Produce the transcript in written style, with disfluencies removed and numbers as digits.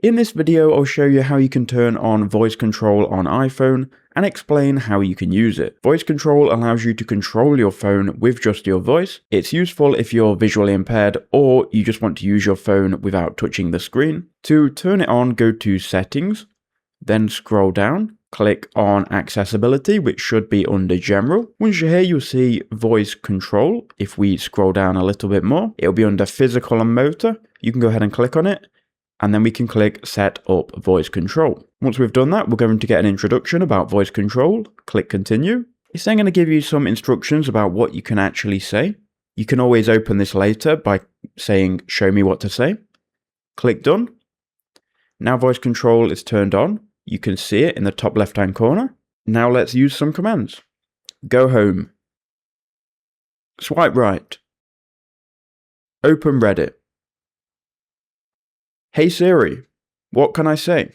In this video, I'll show you how you can turn on voice control on iPhone and explain how you can use it. Voice control allows you to control your phone with just your voice. It's useful if you're visually impaired or you just want to use your phone without touching the screen. To turn it on, go to Settings, then scroll down, click on Accessibility, which should be under General. Once you're here, you'll see Voice Control. If we scroll down a little bit more, it'll be under Physical and Motor. You can go ahead and click on it, and then we can click Set Up Voice Control. Once we've done that, we're going to get an introduction about voice control. Click Continue. It's then going to give you some instructions about what you can actually say. You can always open this later by saying, show me what to say. Click Done. Now voice control is turned on. You can see it in the top left-hand corner. Now let's use some commands. Go home. Swipe right. Open Reddit. Hey Siri, what can I say?